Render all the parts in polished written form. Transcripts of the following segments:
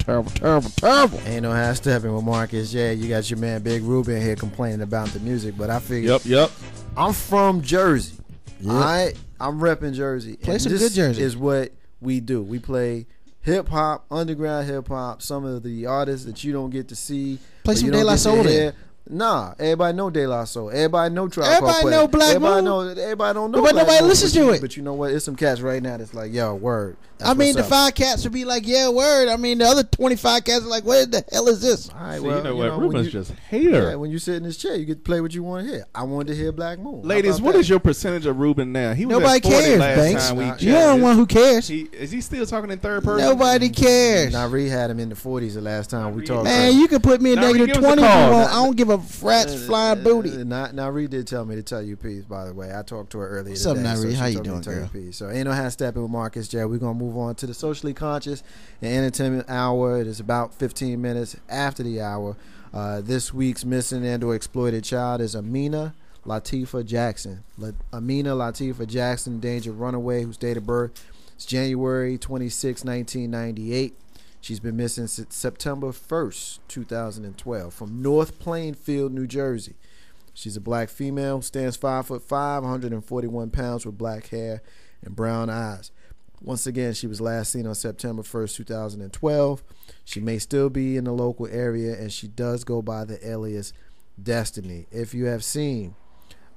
terrible. Ain't no half stepping with Marcus. Yeah, you got your man Big Ruben here complaining about the music, but I figured. Yep. I'm from Jersey. Yep. I'm repping Jersey. Play and some this good Jersey. Is what we do. We play hip hop, underground hip hop. Some of the artists that you don't get to see. Play some De La Soul then. Nah, everybody know De La Soul. Everybody know Tribe Called Everybody Quest. know Black Moon. Everybody don't know. But Black nobody Moon, listens to it. But you know what? It's some cats right now that's like, yo, word. That's I mean, what's the up. 5 cats would be like, yeah, word. I mean, the other 25 cats are like, what the hell is this? All right, See, well, you know what? when Ruben's you- just hater. Yeah, when you sit in this chair, you get to play what you want to hear. I wanted to hear Black Moon. How Ladies, about what that? is your percentage of Ruben now? He was Nobody at 40 cares, last Banks. time we Nah, You're the chatted. one who cares. Is he still talking in third person? Nobody cares. Nari had him in the 40s the last time we talked. Man, you can put me in Now, negative give us a 20 if you call. want. I don't give a rat's flying booty. Nari did tell me to tell you peace, by the way. I talked to her earlier What's up, today. Nari? she How you told me doing, to tell you girl? peace. So ain't no half stepping with Marcus J. We're going to move on to the socially conscious and entertainment hour. It is about 15 minutes after the hour. This week's missing and or exploited child is Amina Latifah Jackson. Amina Latifah Jackson, danger runaway, whose date of birth is January 26, 1998. She's been missing since September 1st, 2012, from North Plainfield, New Jersey. She's a black female, stands 5'5", 141 pounds, with black hair and brown eyes. Once again, she was last seen on September 1st, 2012. She may still be in the local area, and she does go by the alias Destiny. If you have seen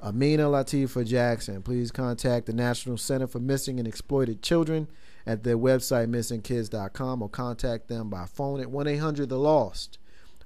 Amina Latifah Jackson, please contact the National Center for Missing and Exploited Children at their website, missingkids.com, or contact them by phone at 1-800-THE-LOST,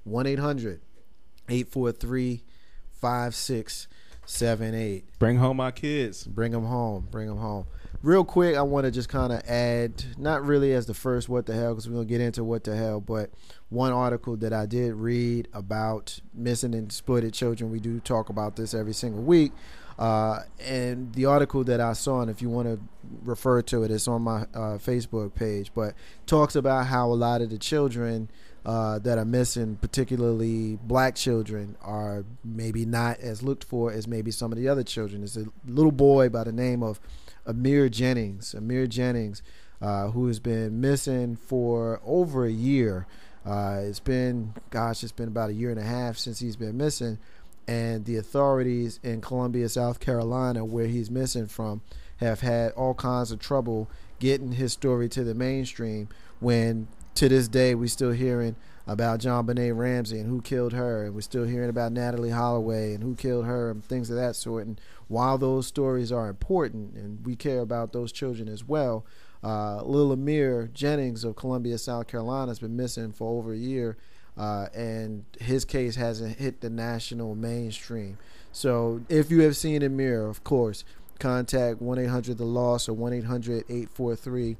1-800-843-5678. Bring home my kids. Bring them home. Real quick, I want to just kind of add, not really as the first what the hell, because we're going to get into what the hell, but one article that I did read about missing and exploited children. We do talk about this every single week. And the article that I saw, and if you want to refer to it, it's on my Facebook page, but talks about how a lot of the children that are missing, particularly black children, are maybe not as looked for as maybe some of the other children. There's a little boy by the name of Amir Jennings, who has been missing for over a year. It's been about a year and a half since he's been missing, and the authorities in Columbia, South Carolina, where he's missing from, have had all kinds of trouble getting his story to the mainstream, when to this day we're still hearing about John Benet Ramsey and who killed her, and we're still hearing about Natalie Holloway and who killed her and things of that sort. And while those stories are important and we care about those children as well, little Amir Jennings of Columbia, South Carolina, has been missing for over a year, and his case hasn't hit the national mainstream. So if you have seen Amir, of course, contact 1-800-THE-LOST or 1-800-843-5678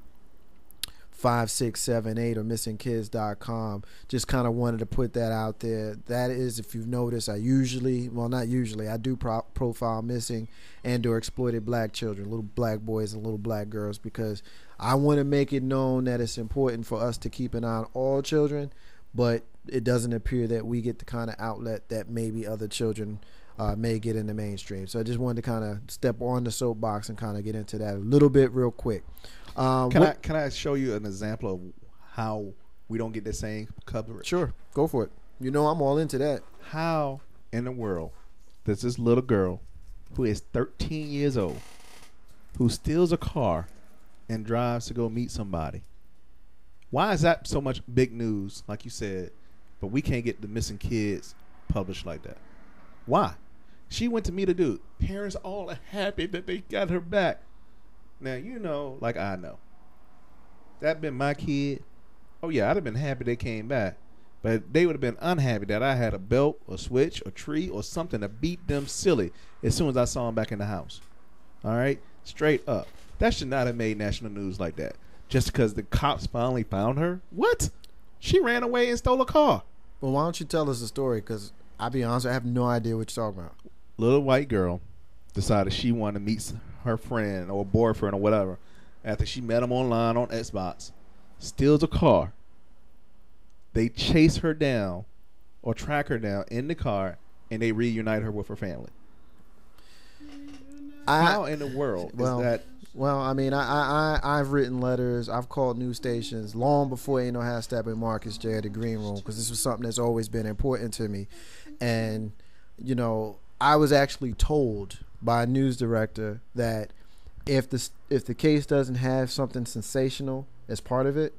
or missingkids.com. Just kind of wanted to put that out there. That is, if you've noticed, I do profile missing and or exploited black children, little black boys and little black girls, because I want to make it known that it's important for us to keep an eye on all children, but it doesn't appear that we get the kind of outlet that maybe other children may get in the mainstream. So I just wanted to kind of step on the soapbox and kind of get into that a little bit real quick. Can I show you an example of how we don't get the same coverage? Sure, go for it. You know I'm all into that. How in the world does this little girl, who is 13 years old, who steals a car and drives to go meet somebody, why is that so much big news, like you said, but we can't get the missing kids published like that? Why? She went to meet a dude. Parents all are happy that they got her back. Now, you know, like I know, that been my kid. Oh, yeah, I'd have been happy they came back. But they would have been unhappy that I had a belt, a switch, a tree, or something to beat them silly as soon as I saw them back in the house. All right? Straight up. That should not have made national news like that. Just because the cops finally found her? What? She ran away and stole a car. Well, why don't you tell us the story? Because I'll be honest, I have no idea what you're talking about. Little white girl decided she wanted to meet her friend or boyfriend or whatever after she met him online on Xbox. Steals a car. They chase her down or track her down in the car, and they reunite her with her family. How in the world is that Well, I mean, I've written letters. I've called news stations long before Ain't No Half Steppin' Marcus J at the Green Room, because this was something that's always been important to me. And, you know, I was actually told by a news director that if the case doesn't have something sensational as part of it,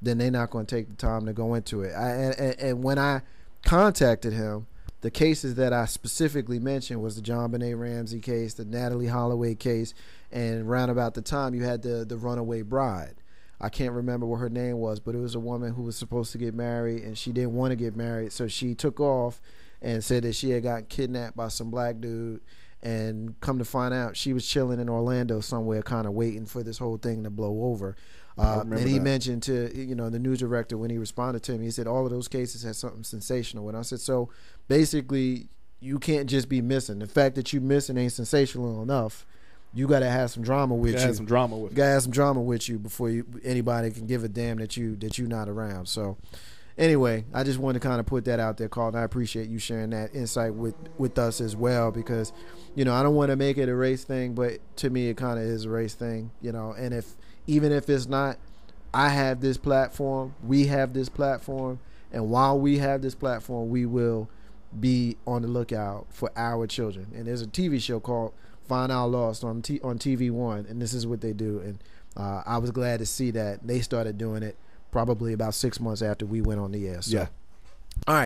then they're not going to take the time to go into it. And when I contacted him, the cases that I specifically mentioned was the John Benet Ramsey case, the Natalie Holloway case, and around about the time you had the runaway bride. I can't remember what her name was, but it was a woman who was supposed to get married, and she didn't want to get married, so she took off and said that she had gotten kidnapped by some black dude, and come to find out she was chilling in Orlando somewhere, kind of waiting for this whole thing to blow over. And he mentioned to the news director, when he responded to him, he said all of those cases had something sensational. And I said, so basically you can't just be missing. The fact that you missing ain't sensational enough. You got to have some drama with you. Have some drama with you. Got to have some drama with you before anybody can give a damn that you're not around. So anyway, I just wanted to kind of put that out there, Carl, and I appreciate you sharing that insight with us as well, because I don't want to make it a race thing, but to me it kind of is a race thing, and even if it's not, I have this platform, we have this platform, and while we have this platform, we will be on the lookout for our children. And there's a TV show called Find Our Lost on TV1, and this is what they do. And I was glad to see that they started doing it probably about 6 months after we went on the air. So. Yeah. All right.